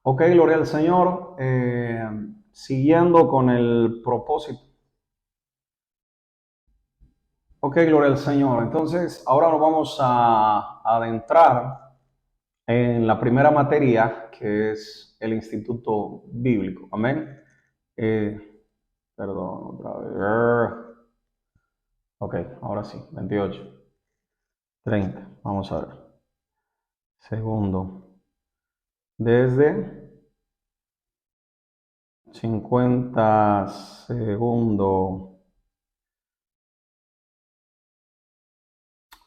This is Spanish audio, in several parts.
Ok, gloria al Señor. Siguiendo con el propósito. Ok, gloria al Señor. Entonces, ahora nos vamos a adentrar en la primera materia, que es el Instituto Bíblico. Amén. Eh, Perdón, otra vez. Ok, ahora sí, 28, 30. Vamos a ver. Segundo. Desde 50 segundos.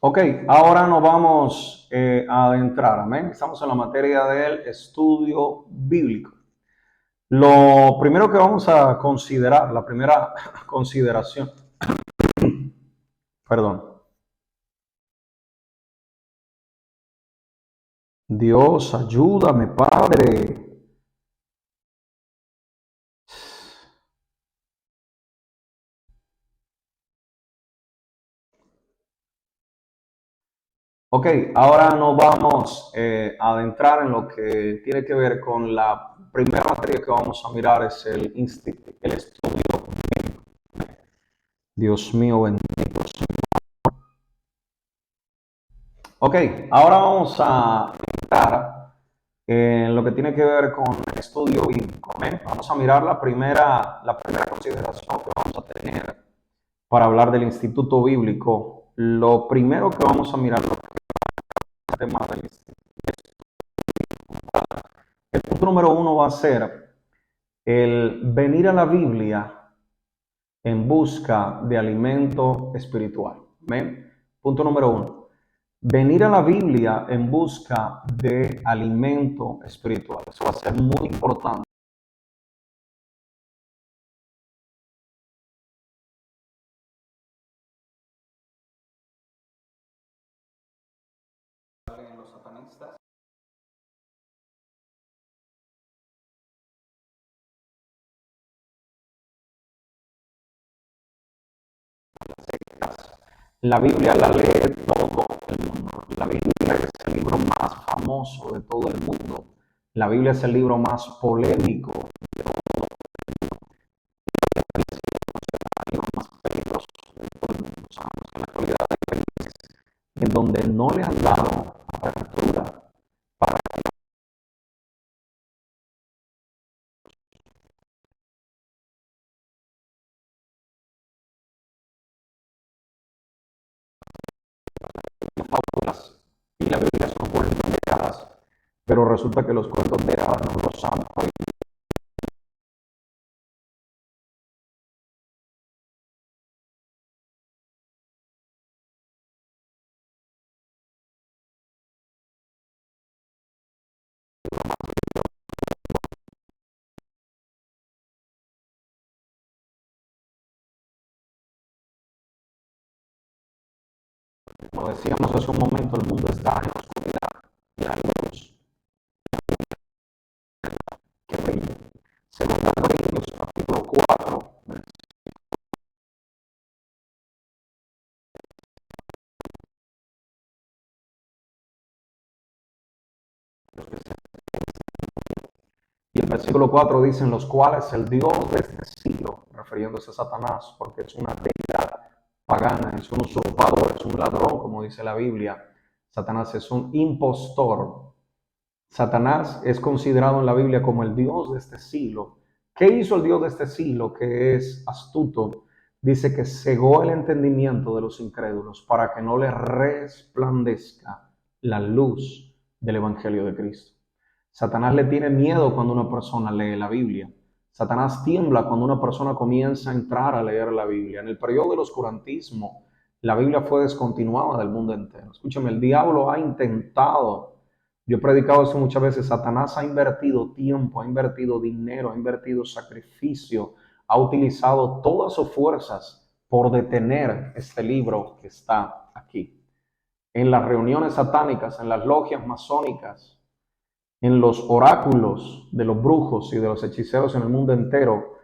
Ok, ahora nos vamos a adentrar, amén. Estamos en la materia del estudio bíblico. Lo primero que vamos a considerar, la primera consideración, perdón, Dios, ayúdame, Padre. Ok, ahora nos vamos a adentrar en lo que tiene que ver con la primera materia que vamos a mirar, es el estudio. Dios mío, bendito. Ok, ahora vamos a entrar en lo que tiene que ver con el estudio bíblico. ¿Eh? Vamos a mirar la primera consideración que vamos a tener para hablar del Instituto Bíblico. Lo primero que vamos a mirar es el tema del Instituto. El punto número uno va a ser el venir a la Biblia en busca de alimento espiritual. ¿Eh? Punto número uno. Venir a la Biblia en busca de alimento espiritual. Eso va a ser muy importante. Los satanistas. La Biblia la lee todo el mundo. La Biblia es el libro más famoso de todo el mundo. La Biblia es el libro más polémico, el libro más peligroso de todo el mundo. Sabemos que en la actualidad hay países en donde no le han dado apertura para que las fábulas y la Biblia son cuentos de hadas, pero resulta que los cuentos de hadas no los han prohibido como decíamos hace un momento, el mundo está en oscuridad y hay luz que brilla. Segunda Corintios capítulo 4, y el versículo 4 dice, en los cuales el Dios de este siglo, refiriéndose a Satanás, porque es una deidad pagana, es un usurpador, es un ladrón, como dice la Biblia. Satanás es un impostor. Satanás es considerado en la Biblia como el Dios de este siglo. ¿Qué hizo el Dios de este siglo, que es astuto? Dice que cegó el entendimiento de los incrédulos para que no les resplandezca la luz del Evangelio de Cristo. Satanás le tiene miedo cuando una persona lee la Biblia. Satanás tiembla cuando una persona comienza a entrar a leer la Biblia. En el periodo del oscurantismo, la Biblia fue descontinuada del mundo entero. Escúchame, el diablo ha intentado, yo he predicado eso muchas veces, Satanás ha invertido tiempo, ha invertido dinero, ha invertido sacrificio, ha utilizado todas sus fuerzas por detener este libro que está aquí. En las reuniones satánicas, en las logias masónicas, en los oráculos de los brujos y de los hechiceros en el mundo entero,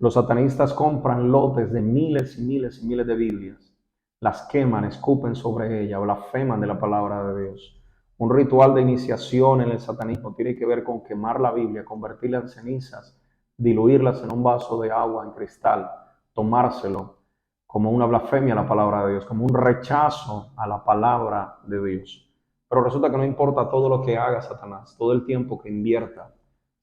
los satanistas compran lotes de miles y miles y miles de Biblias, las queman, escupen sobre ella, blasfeman de la palabra de Dios. Un ritual de iniciación en el satanismo tiene que ver con quemar la Biblia, convertirla en cenizas, diluirlas en un vaso de agua en cristal, tomárselo como una blasfemia a la palabra de Dios, como un rechazo a la palabra de Dios. Pero resulta que no importa todo lo que haga Satanás, todo el tiempo que invierta,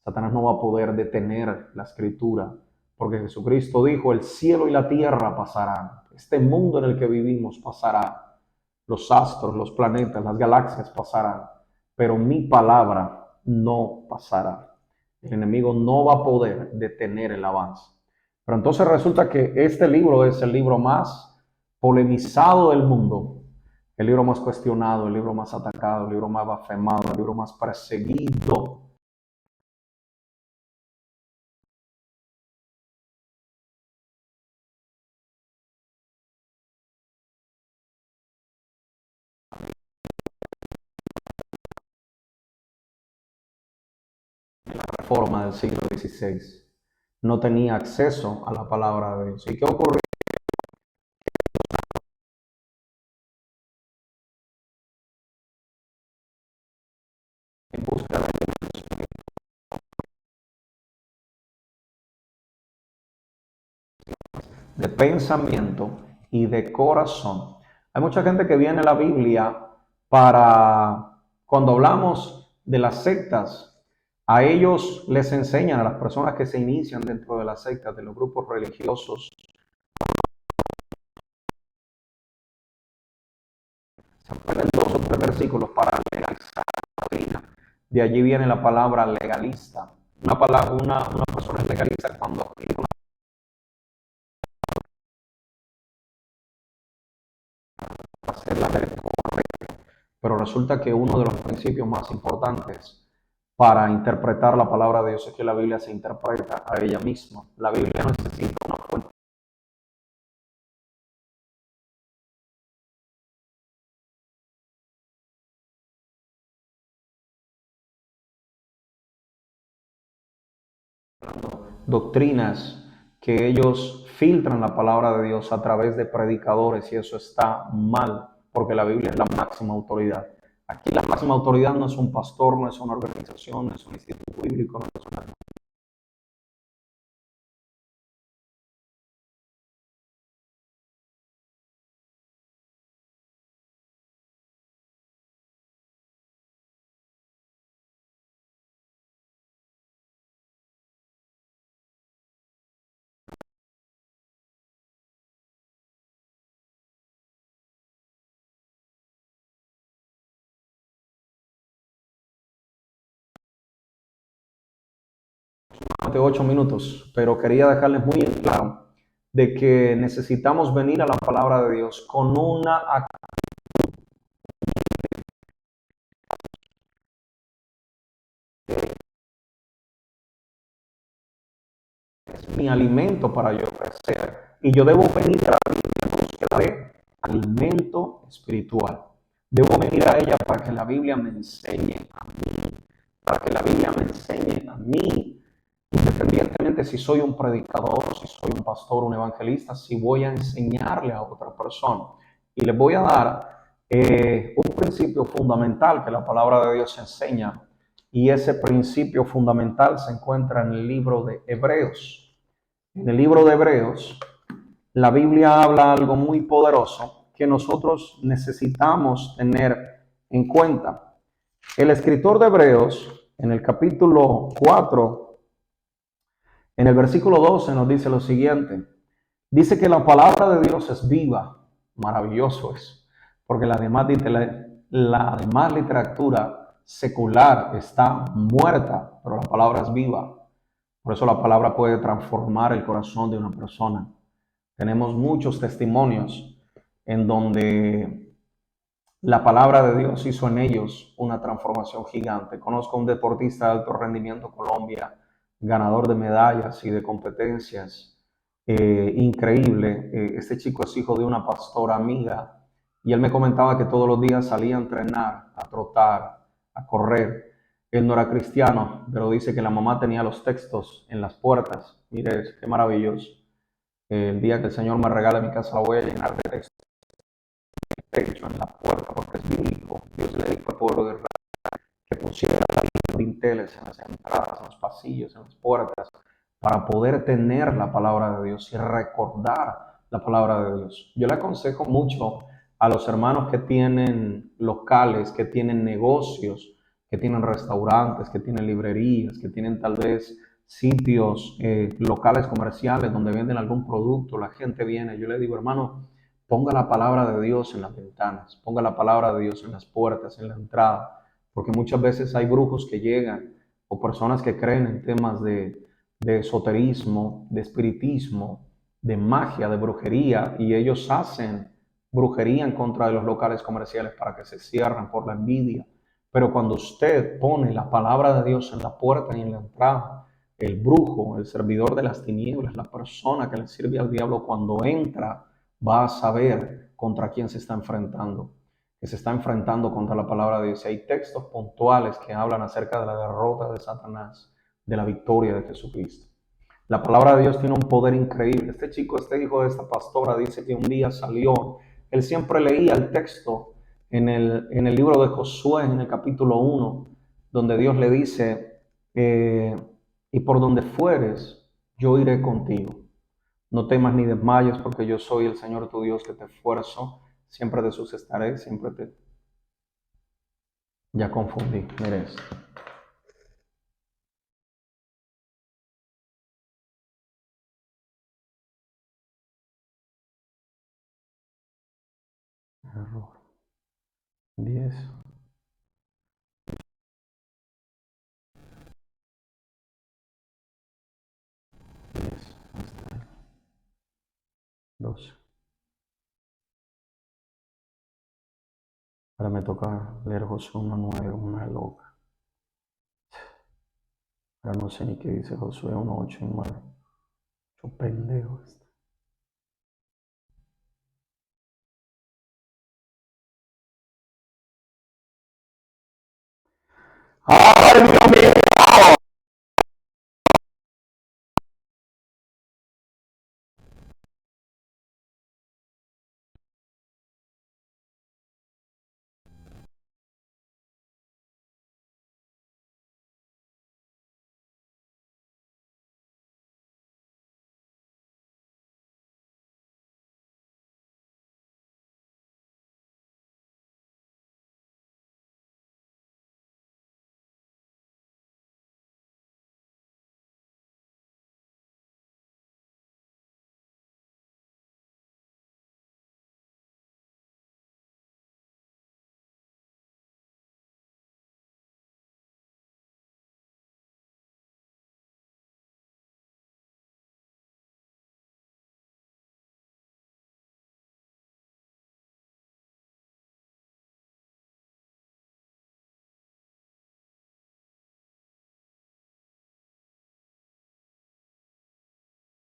Satanás no va a poder detener la escritura, porque Jesucristo dijo, el cielo y la tierra pasarán, este mundo en el que vivimos pasará, los astros, los planetas, las galaxias pasarán, pero mi palabra no pasará. El enemigo no va a poder detener el avance. Pero entonces resulta que este libro es el libro más polemizado del mundo, el libro más cuestionado, el libro más atacado, el libro más blasfemado, el libro más perseguido. La Reforma del siglo XVI no tenía acceso a la palabra de Dios. ¿Y qué ocurrió? En busca de pensamiento y de corazón. Hay mucha gente que viene a la Biblia para, cuando hablamos de las sectas, a ellos les enseñan, a las personas que se inician dentro de las sectas, de los grupos religiosos, se aprenden 2 o 3 versículos para legalizar la doctrina. De allí viene la palabra legalista. Una persona es legalista cuando aplica una hacer la ley correcta. Pero resulta que uno de los principios más importantes para interpretar la palabra de Dios es que la Biblia se interpreta a ella misma. La Biblia no necesita una fuente. Doctrinas que ellos filtran la palabra de Dios a través de predicadores y eso está mal, porque la Biblia es la máxima autoridad. Aquí la máxima autoridad no es un pastor, no es una organización, no es un instituto bíblico, no es una... de 8 minutos, pero quería dejarles muy en claro de que necesitamos venir a la palabra de Dios con una es mi alimento para yo crecer. Y yo debo venir a la Biblia en búsqueda de alimento espiritual. Debo venir a ella para que la Biblia me enseñe a mí, para que la Biblia me enseñe a mí, independientemente si soy un predicador, si soy un pastor, un evangelista, si voy a enseñarle a otra persona. Y les voy a dar un principio fundamental que la palabra de Dios enseña, y ese principio fundamental se encuentra en el libro de Hebreos. En el libro de Hebreos, la Biblia habla algo muy poderoso que nosotros necesitamos tener en cuenta. El escritor de Hebreos, en el capítulo 4, en el versículo 12, nos dice lo siguiente. Dice que la palabra de Dios es viva, maravilloso es, porque la demás literatura secular está muerta, pero la palabra es viva. Por eso la palabra puede transformar el corazón de una persona. Tenemos muchos testimonios en donde la palabra de Dios hizo en ellos una transformación gigante. Conozco a un deportista de alto rendimiento en Colombia, ganador de medallas y de competencias, increíble. Este chico es hijo de una pastora amiga y él me comentaba que todos los días salía a entrenar, a trotar, a correr. Él no era cristiano, pero dice que la mamá tenía los textos en las puertas. Mire, qué maravilloso. El día que el Señor me regale mi casa la voy a llenar de textos en la puerta porque es bíblico. Dios le dijo al pueblo de Israel dinteles, en las entradas, en los pasillos, en las puertas, para poder tener la palabra de Dios y recordar la palabra de Dios. Yo le aconsejo mucho a los hermanos que tienen locales, que tienen negocios, que tienen restaurantes, que tienen librerías, que tienen tal vez sitios, locales comerciales donde venden algún producto, la gente viene. Yo le digo, hermano, ponga la palabra de Dios en las ventanas, ponga la palabra de Dios en las puertas, en la entrada, porque muchas veces hay brujos que llegan o personas que creen en temas de esoterismo, de espiritismo, de magia, de brujería, y ellos hacen brujería en contra de los locales comerciales para que se cierren por la envidia. Pero cuando usted pone la palabra de Dios en la puerta y en la entrada, el brujo, el servidor de las tinieblas, la persona que le sirve al diablo, cuando entra, va a saber contra quién se está enfrentando, que se está enfrentando contra la palabra de Dios. Hay textos puntuales que hablan acerca de la derrota de Satanás, de la victoria de Jesucristo. La palabra de Dios tiene un poder increíble. Este chico, este hijo de esta pastora, dice que un día salió, él siempre leía el texto en el libro de Josué, en el capítulo 1, donde Dios le dice, y por donde fueres, yo iré contigo. No temas ni desmayes, porque yo soy el Señor tu Dios que te esfuerzo, siempre te sustentaré, siempre te... Ya confundí, mire esto. Error. 10, 10, 12. Ahora me toca leer Josué 1:9, una loca. Ahora no sé ni qué dice Josué 1:8 y 9. Yo pendejo este. ¡Ay, Dios mío!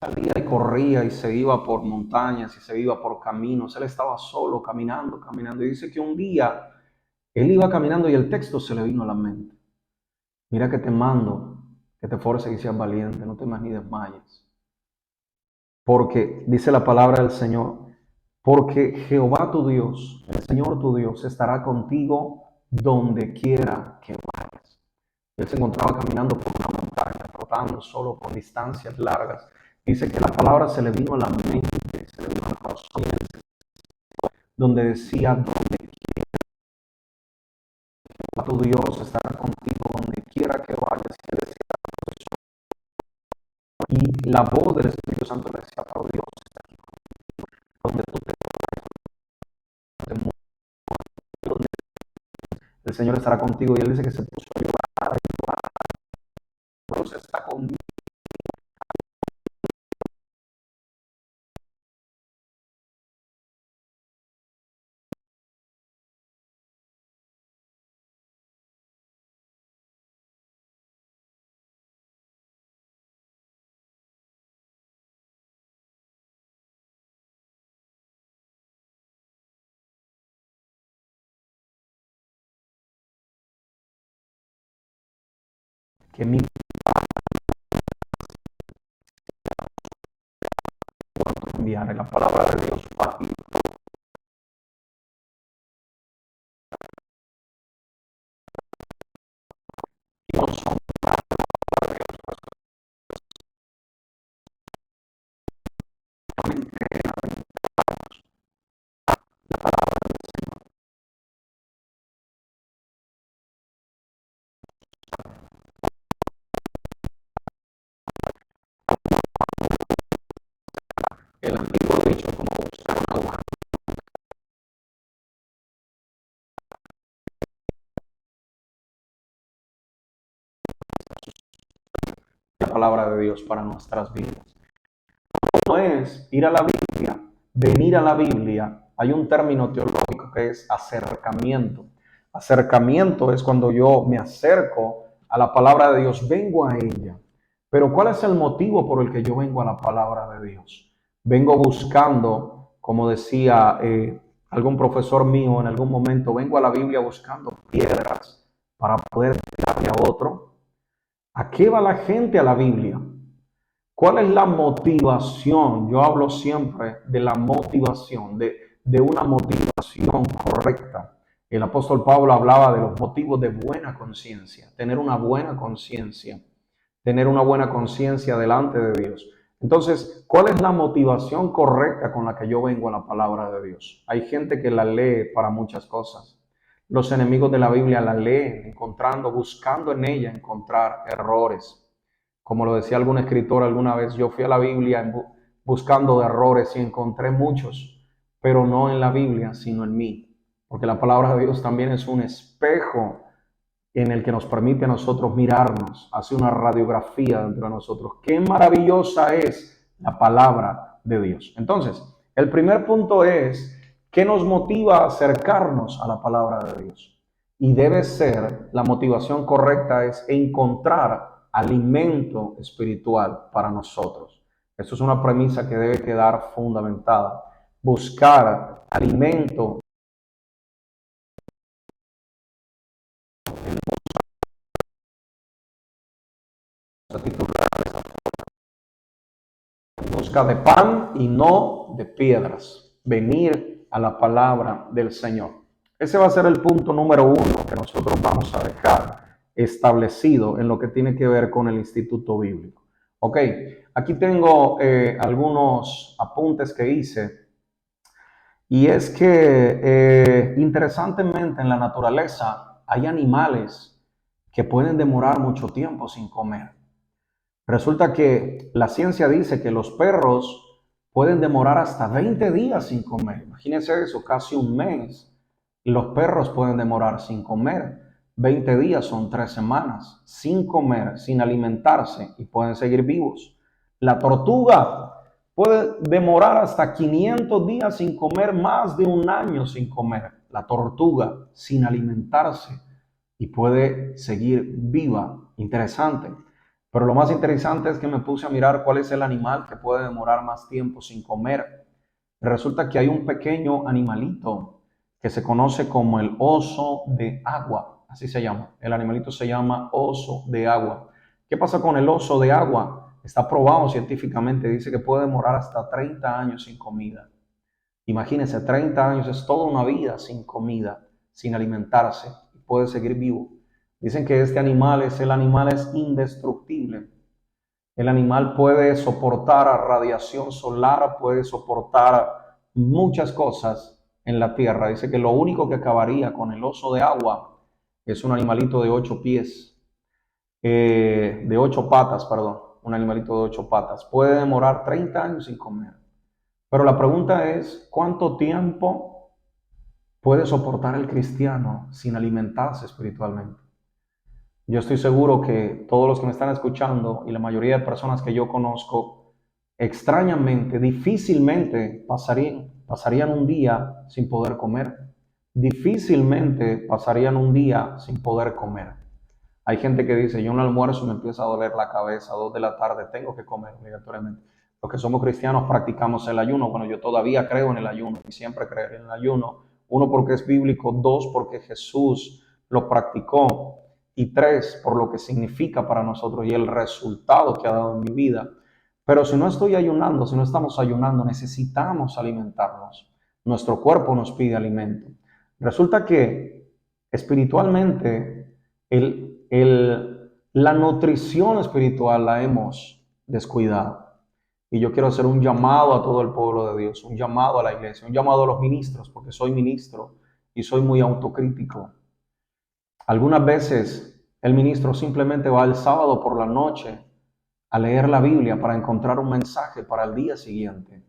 Salía y corría y se iba por montañas y se iba por caminos. Él estaba solo, caminando, caminando. Y dice que un día él iba caminando y el texto se le vino a la mente. Mira que te mando, que te esfuerces y seas valiente, no temas ni desmayes. Porque, dice la palabra del Señor, porque Jehová tu Dios, el Señor tu Dios, estará contigo donde quiera que vayas. Él se encontraba caminando por una montaña, trotando solo por distancias largas. Dice que la palabra se le vino a la mente, se le vino al corazón, donde decía, donde quiera tu Dios estará contigo, donde quiera que vayas. Y la voz del Espíritu Santo le decía, pero Dios está aquí, donde tú te muevas, el Señor estará contigo. Y él dice que se puso a llorar, Dios está conmigo. Que mi enviaré la palabra de Dios para ti. Dios El antiguo dicho como buscar una buena palabra de Dios para nuestras vidas. No es ir a la Biblia, venir a la Biblia. Hay un término teológico que es acercamiento. Acercamiento es cuando yo me acerco a la palabra de Dios, vengo a ella. Pero ¿cuál es el motivo por el que yo vengo a la palabra de Dios? Vengo buscando, como decía algún profesor mío en algún momento, vengo a la Biblia buscando piedras para poder tirarle a otro. ¿A qué va la gente a la Biblia? ¿Cuál es la motivación? Yo hablo siempre de la motivación, de una motivación correcta. El apóstol Pablo hablaba de los motivos de buena conciencia, tener una buena conciencia, tener una buena conciencia delante de Dios. Entonces, ¿cuál es la motivación correcta con la que yo vengo a la palabra de Dios? Hay gente que la lee para muchas cosas. Los enemigos de la Biblia la leen, encontrando, buscando en ella encontrar errores. Como lo decía algún escritor alguna vez, yo fui a la Biblia buscando errores y encontré muchos, pero no en la Biblia, sino en mí. Porque la palabra de Dios también es un espejo en el que nos permite a nosotros mirarnos, hace una radiografía dentro de nosotros. Qué maravillosa es la palabra de Dios. Entonces, el primer punto es, ¿qué nos motiva a acercarnos a la palabra de Dios? Y debe ser, la motivación correcta es encontrar alimento espiritual para nosotros. Eso es una premisa que debe quedar fundamentada. Buscar alimento en busca de pan y no de piedras. Venir a la palabra del Señor. Ese va a ser el punto número uno que nosotros vamos a dejar establecido en lo que tiene que ver con el Instituto Bíblico. Ok, aquí tengo algunos apuntes que hice. Y es que interesantemente en la naturaleza hay animales que pueden demorar mucho tiempo sin comer. Resulta que la ciencia dice que los perros pueden demorar hasta 20 días sin comer. Imagínense eso, casi un mes. Y los perros pueden demorar sin comer. 20 días son 3 semanas sin comer, sin alimentarse y pueden seguir vivos. La tortuga puede demorar hasta 500 días sin comer, más de un año sin comer. La tortuga sin alimentarse y puede seguir viva. Interesante. Pero lo más interesante es que me puse a mirar cuál es el animal que puede demorar más tiempo sin comer. Resulta que hay un pequeño animalito que se conoce como el oso de agua, así se llama. El animalito se llama oso de agua. ¿Qué pasa con el oso de agua? Está probado científicamente, dice que puede demorar hasta 30 años sin comida. Imagínense, 30 años es toda una vida sin comida, sin alimentarse, y puede seguir vivo. Dicen que este animal es indestructible. El animal puede soportar radiación solar, puede soportar muchas cosas en la tierra. Dice que lo único que acabaría con el oso de agua es un animalito de 8 pies, de 8 patas, perdón, un animalito de 8 patas. Puede demorar 30 años sin comer. Pero la pregunta es, ¿cuánto tiempo puede soportar el cristiano sin alimentarse espiritualmente? Yo estoy seguro que todos los que me están escuchando y la mayoría de personas que yo conozco, extrañamente, difícilmente pasarían un día sin poder comer. Difícilmente pasarían un día sin poder comer. Hay gente que dice, yo en el almuerzo me empieza a doler la cabeza, 2 de la tarde, tengo que comer obligatoriamente. Los que somos cristianos practicamos el ayuno. Bueno, yo todavía creo en el ayuno y siempre creeré en el ayuno. 1, porque es bíblico. 2, porque Jesús lo practicó. Y 3, por lo que significa para nosotros y el resultado que ha dado en mi vida. Pero si no estoy ayunando, si no estamos ayunando, necesitamos alimentarnos. Nuestro cuerpo nos pide alimento. Resulta que espiritualmente la nutrición espiritual la hemos descuidado. Y yo quiero hacer un llamado a todo el pueblo de Dios, un llamado a la iglesia, un llamado a los ministros, porque soy ministro y soy muy autocrítico. Algunas veces el ministro simplemente va el sábado por la noche a leer la Biblia para encontrar un mensaje para el día siguiente.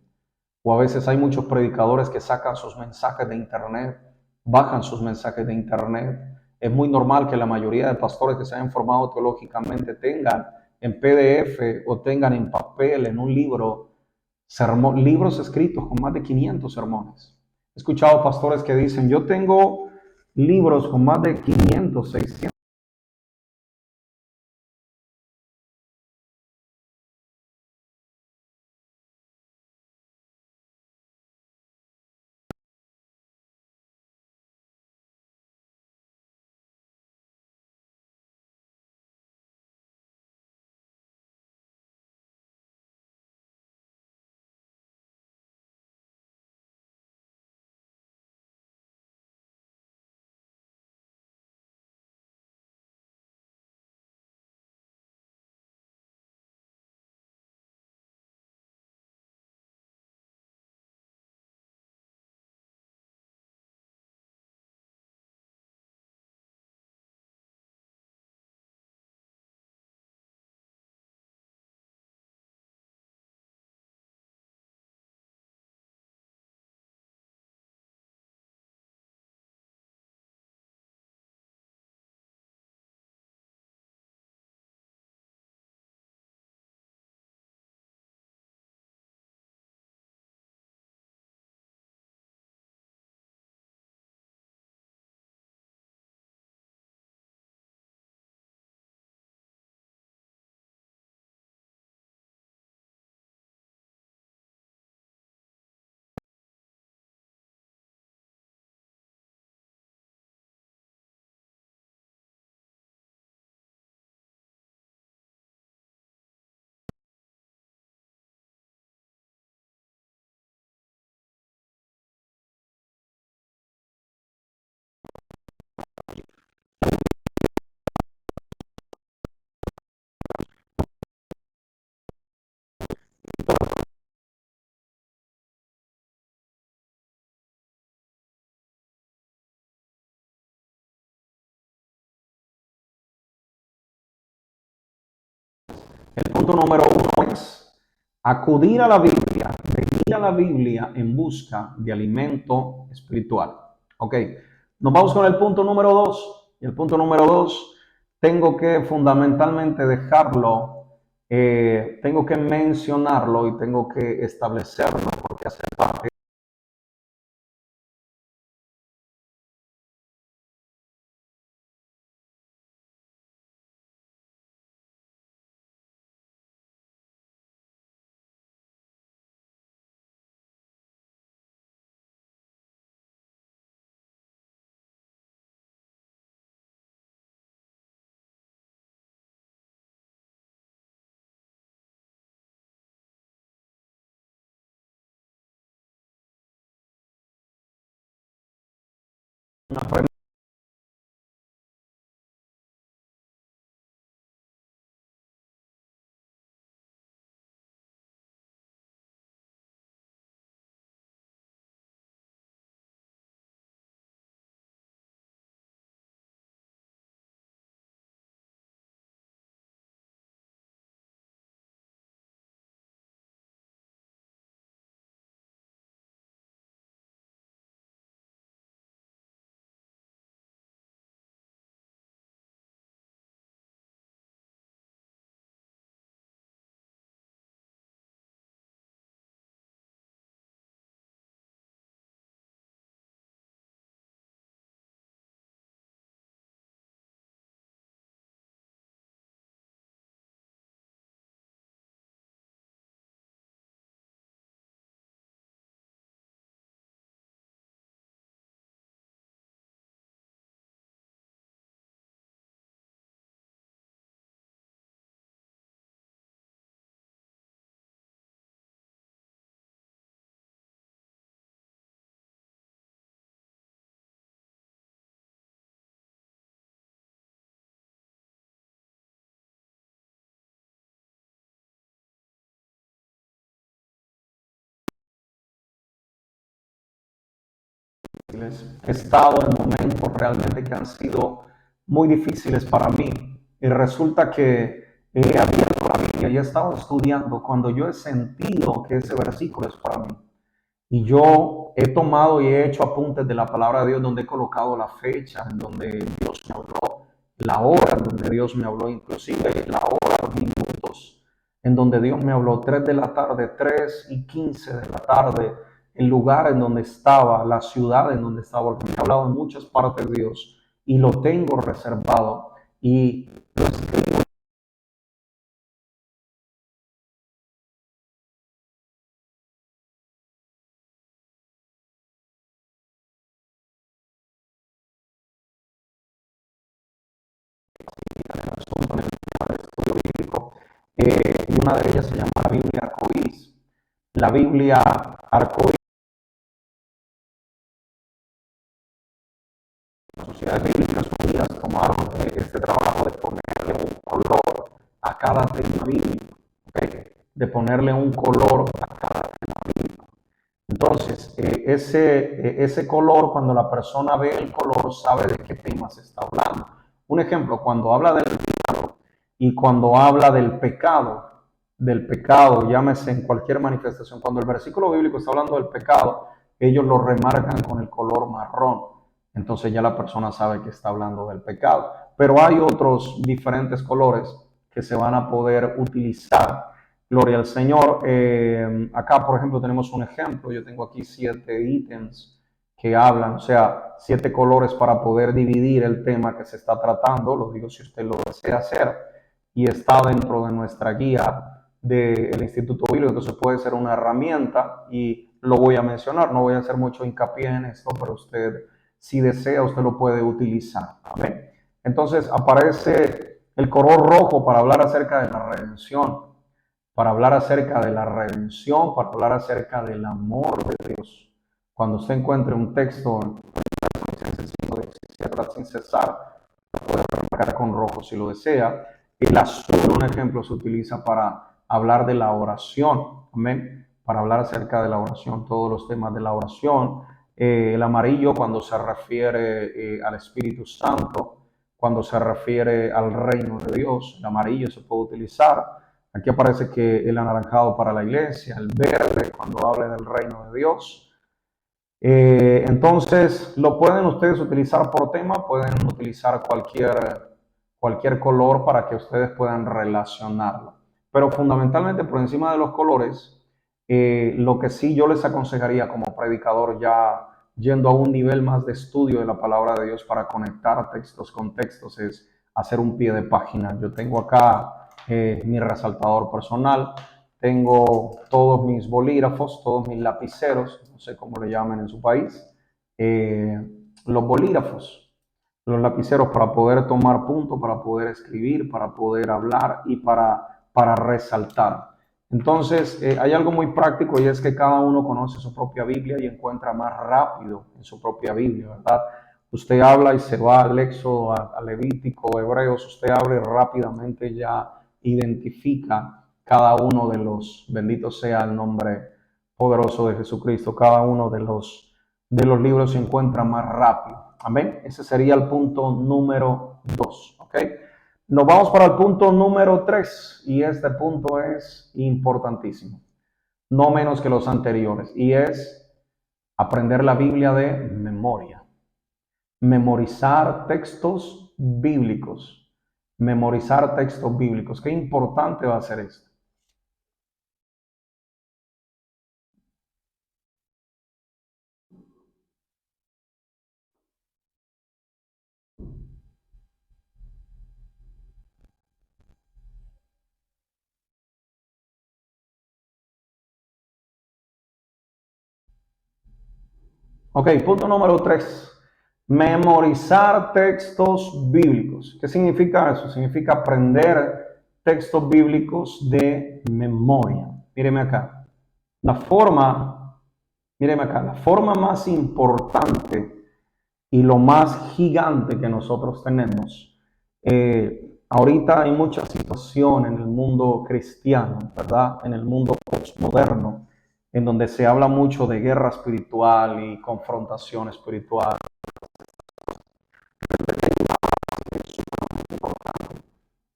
O a veces hay muchos predicadores que sacan sus mensajes de internet, bajan sus mensajes de internet. Es muy normal que la mayoría de pastores que se han formado teológicamente tengan en PDF o tengan en papel, en un libro, libros escritos con más de 500 sermones. He escuchado pastores que dicen, yo tengo libros con más de 500, 600. El punto número uno es acudir a la Biblia, venir a la Biblia en busca de alimento espiritual. Ok, nos vamos con el punto número dos. Y el punto número dos, tengo que fundamentalmente dejarlo, tengo que mencionarlo y tengo que establecerlo porque hace parte de una He estado en momentos realmente que han sido muy difíciles para mí. Y resulta que he abierto la Biblia y he estado estudiando cuando yo he sentido que ese versículo es para mí. Y yo he tomado y he hecho apuntes de la palabra de Dios donde he colocado la fecha en donde Dios me habló, la hora en donde Dios me habló, inclusive la hora, los minutos en donde Dios me habló, 3 de la tarde, 3:15 de la tarde, el lugar en donde estaba, la ciudad en donde estaba, porque me ha hablado en muchas partes de Dios y lo tengo reservado y lo escribo. Estudio bíblico, y una de ellas se llama la Biblia Arcoíris. La Biblia Arcoíris, las sociedades bíblicas unidas tomaron este trabajo de ponerle un color a cada tema bíblico, ¿okay? De ponerle un color a cada tema bíblico. Entonces, ese color, cuando la persona ve el color, sabe de qué tema se está hablando. Un ejemplo, cuando habla del pecado y cuando habla del pecado, llámese en cualquier manifestación, cuando el versículo bíblico está hablando del pecado, ellos lo remarcan con el color marrón. Entonces ya la persona sabe que está hablando del pecado. Pero hay otros diferentes colores que se van a poder utilizar. Gloria al Señor. Acá, por ejemplo, tenemos un ejemplo. Yo tengo aquí 7 ítems que hablan, o sea, 7 colores para poder dividir el tema que se está tratando. Lo digo si usted lo desea hacer. Y está dentro de nuestra guía del Instituto Bíblico. Entonces puede ser una herramienta y lo voy a mencionar. No voy a hacer mucho hincapié en esto, pero usted, si desea, usted lo puede utilizar. Amén. Entonces aparece el color rojo para hablar acerca de la redención, para hablar acerca de la redención, para hablar acerca del amor de Dios. Cuando usted encuentre un texto sin cesar, lo puede marcar con rojo si lo desea. El azul, un ejemplo, se utiliza para hablar de la oración, amén, para hablar acerca de la oración, todos los temas de la oración. El amarillo cuando se refiere al Espíritu Santo, cuando se refiere al reino de Dios, el amarillo se puede utilizar. Aquí aparece que el anaranjado para la iglesia, el verde cuando habla del reino de Dios. Entonces, lo pueden ustedes utilizar por tema, pueden utilizar cualquier color para que ustedes puedan relacionarlo. Pero fundamentalmente por encima de los colores, lo que sí yo les aconsejaría como predicador ya yendo a un nivel más de estudio de la palabra de Dios para conectar textos con textos es hacer un pie de página. Yo tengo acá mi resaltador personal, tengo todos mis bolígrafos, todos mis lapiceros, no sé cómo le llaman en su país, los bolígrafos, los lapiceros para poder tomar punto, para poder escribir, para poder hablar y para resaltar. Entonces, hay algo muy práctico y es que cada uno conoce su propia Biblia y encuentra más rápido en su propia Biblia, ¿verdad? Usted habla y se va al Éxodo, a Levítico, Hebreos, usted abre rápidamente ya identifica cada uno de los, bendito sea el nombre poderoso de Jesucristo, cada uno de los libros se encuentra más rápido. Amén. Ese sería el punto número 2. ¿Ok? Nos vamos para el punto número 3 y este punto es importantísimo, no menos que los anteriores, y es aprender la Biblia de memoria. Memorizar textos bíblicos. Memorizar textos bíblicos. Qué importante va a ser esto. Ok, punto número 3. Memorizar textos bíblicos. ¿Qué significa eso? Significa aprender textos bíblicos de memoria. Míreme acá. La forma más importante y lo más gigante que nosotros tenemos. Ahorita hay mucha situación en el mundo cristiano, ¿verdad? En el mundo postmoderno, en donde se habla mucho de guerra espiritual y confrontación espiritual.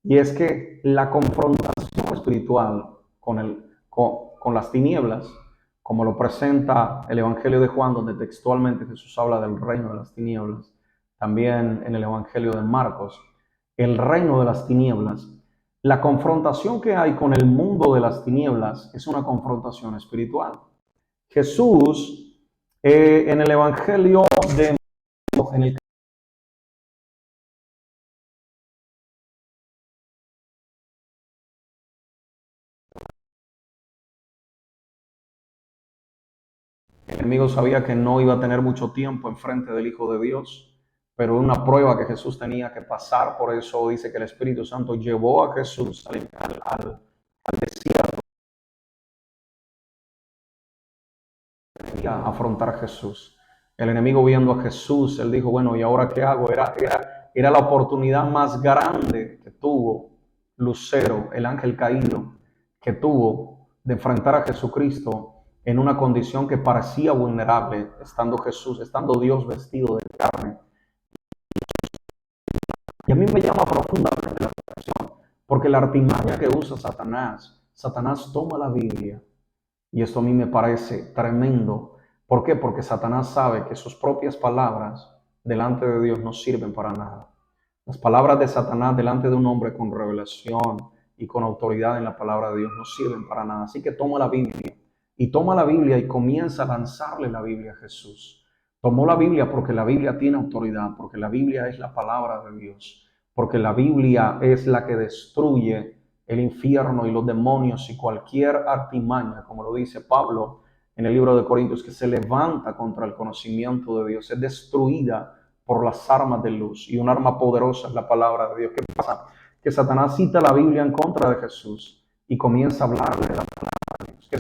Y es que la confrontación espiritual con las tinieblas, como lo presenta el Evangelio de Juan, donde textualmente Jesús habla del reino de las tinieblas, también en el Evangelio de Marcos, el reino de las tinieblas, la confrontación que hay con el mundo de las tinieblas es una confrontación espiritual. Jesús, en el Evangelio de Marcos, en el enemigo sabía que no iba a tener mucho tiempo enfrente del Hijo de Dios, pero una prueba que Jesús tenía que pasar. Por eso dice que el Espíritu Santo llevó a Jesús al desierto a afrontar a Jesús. El enemigo viendo a Jesús, él dijo, bueno, ¿y ahora qué hago? Era la oportunidad más grande que tuvo Lucero, el ángel caído, que tuvo de enfrentar a Jesucristo en una condición que parecía vulnerable, estando Jesús, estando Dios vestido de carne. Y a mí me llama profundamente la atención, porque la artimaña que usa Satanás, Satanás toma la Biblia, y esto a mí me parece tremendo. ¿Por qué? Porque Satanás sabe que sus propias palabras delante de Dios no sirven para nada. Las palabras de Satanás delante de un hombre con revelación y con autoridad en la palabra de Dios no sirven para nada. Así que toma la Biblia y comienza a lanzarle la Biblia a Jesús. Tomó la Biblia porque la Biblia tiene autoridad, porque la Biblia es la palabra de Dios, porque la Biblia es la que destruye el infierno y los demonios y cualquier artimaña, como lo dice Pablo en el libro de Corintios, que se levanta contra el conocimiento de Dios, es destruida por las armas de luz. Y un arma poderosa es la palabra de Dios. ¿Qué pasa? Que Satanás cita la Biblia en contra de Jesús y comienza a hablarle de la palabra de Dios. Que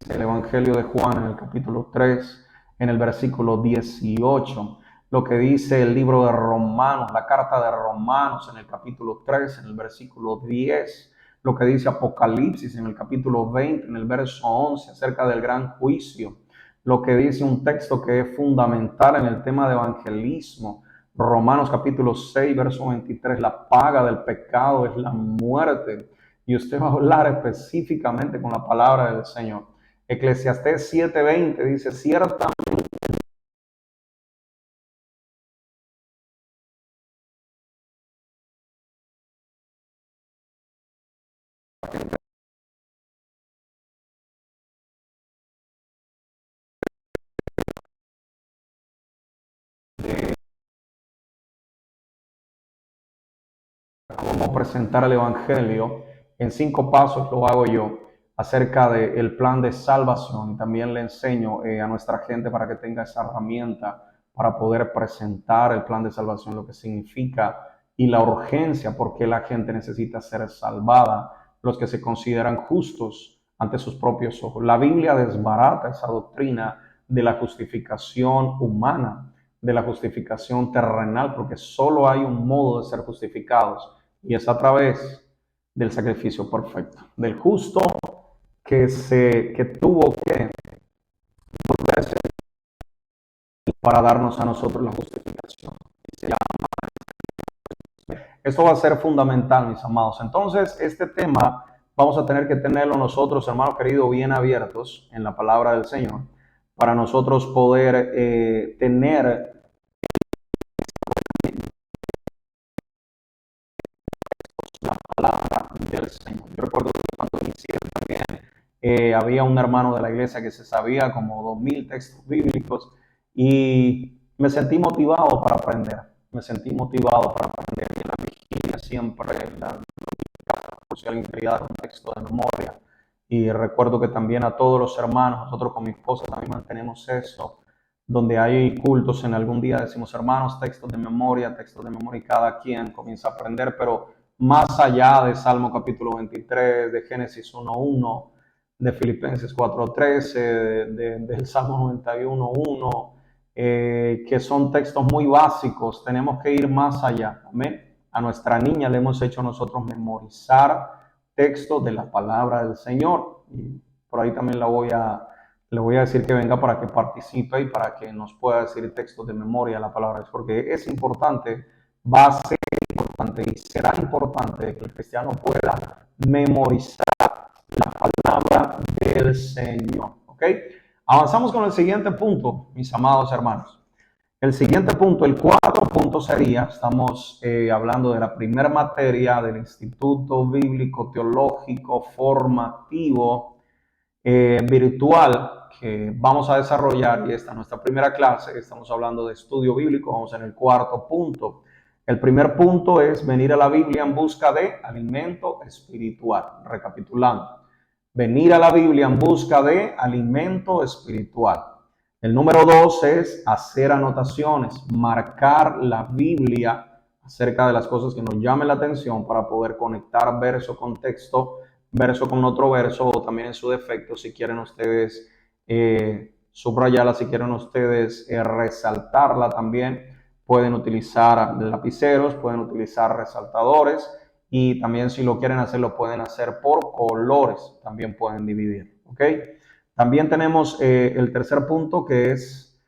el Evangelio de Juan en el capítulo 3, en el versículo 18, lo que dice el libro de Romanos, la carta de Romanos en el capítulo 3, en el versículo 10, lo que dice Apocalipsis en el capítulo 20, en el verso 11, acerca del gran juicio, lo que dice un texto que es fundamental en el tema de evangelismo, Romanos capítulo 6, verso 23, la paga del pecado es la muerte. Y usted va a hablar específicamente con la palabra del Señor. Eclesiastés 7:20 dice, ciertamente cómo presentar el Evangelio. En 5 pasos lo hago yo acerca del plan de salvación y también le enseño a nuestra gente para que tenga esa herramienta para poder presentar el plan de salvación, lo que significa y la urgencia por qué la gente necesita ser salvada, los que se consideran justos ante sus propios ojos. La Biblia desbarata esa doctrina de la justificación humana, de la justificación terrenal, porque solo hay un modo de ser justificados y es a través del sacrificio perfecto, del justo que tuvo que volverse para darnos a nosotros la justificación. Esto va a ser fundamental, mis amados. Entonces, este tema vamos a tener que tenerlo nosotros, hermanos queridos, bien abiertos en la palabra del Señor, para nosotros poder tener la palabra del Señor. Yo recuerdo que cuando inicié también había un hermano de la iglesia que se sabía como 2000 textos bíblicos y me sentí motivado para aprender. Me sentí motivado para aprender. Y en la vigilia siempre, si alguien quería dar un texto de memoria. Y recuerdo que también a todos los hermanos, nosotros con mi esposa también mantenemos eso, donde hay cultos en algún día decimos hermanos, textos de memoria, y cada quien comienza a aprender, pero más allá de Salmo capítulo 23, de Génesis 1:1, de Filipenses 4:13, del Salmo 91:1, que son textos muy básicos, tenemos que ir más allá. Amén. A nuestra niña le hemos hecho nosotros memorizar textos de la palabra del Señor. Y por ahí también le voy a decir que venga para que participe y para que nos pueda decir textos de memoria la palabra, porque es importante, va a ser importante y será importante que el cristiano pueda memorizar la palabra del Señor. ¿Ok? Avanzamos con el siguiente punto, mis amados hermanos. El siguiente punto, el cuarto punto sería, estamos hablando de la primera materia del Instituto Bíblico Teológico Formativo Virtual que vamos a desarrollar, y esta es nuestra primera clase. Estamos hablando de estudio bíblico, vamos en el cuarto punto. El primer punto es venir a la Biblia en busca de alimento espiritual. Recapitulando, venir a la Biblia en busca de alimento espiritual. El número 2 es hacer anotaciones, marcar la Biblia acerca de las cosas que nos llamen la atención para poder conectar verso con texto, verso con otro verso, o también en su defecto, si quieren ustedes subrayarla, si quieren ustedes resaltarla también, pueden utilizar lapiceros, pueden utilizar resaltadores, y también si lo quieren hacer, lo pueden hacer por colores, también pueden dividir, ¿ok? También tenemos el tercer punto, que es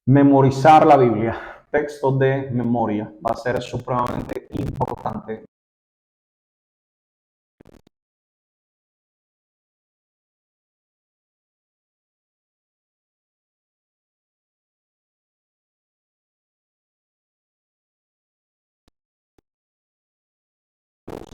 memorizar la Biblia. Textos de memoria va a ser supremamente importante.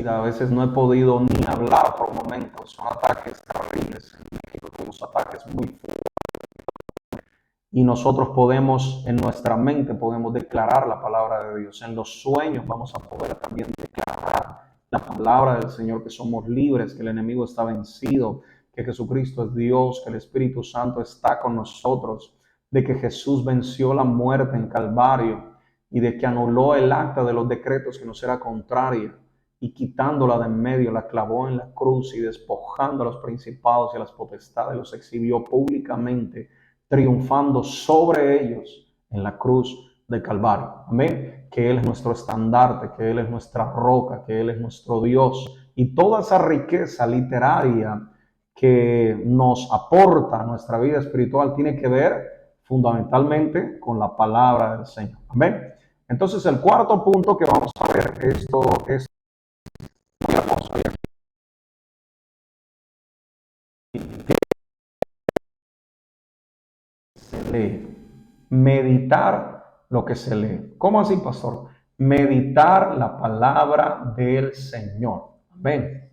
A veces no he podido ni hablar por momentos. Son ataques terribles. En México tenemos ataques muy fuertes. Y nosotros podemos, en nuestra mente, podemos declarar la palabra de Dios. En los sueños vamos a poder también declarar la palabra del Señor, que somos libres, que el enemigo está vencido, que Jesucristo es Dios, que el Espíritu Santo está con nosotros, de que Jesús venció la muerte en Calvario y de que anuló el acta de los decretos que nos era contraria, y quitándola de en medio, la clavó en la cruz y despojando a los principados y a las potestades, los exhibió públicamente, triunfando sobre ellos en la cruz de Calvario. Amén. Que Él es nuestro estandarte, que Él es nuestra roca, que Él es nuestro Dios. Y toda esa riqueza literaria que nos aporta a nuestra vida espiritual tiene que ver fundamentalmente con la palabra del Señor. Amén. Entonces el cuarto punto que vamos a ver, esto es muy hermoso. Se lee. Meditar lo que se lee. ¿Cómo así, pastor? Meditar la palabra del Señor. Amén.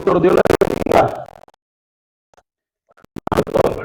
Víctor, Dios le bendiga.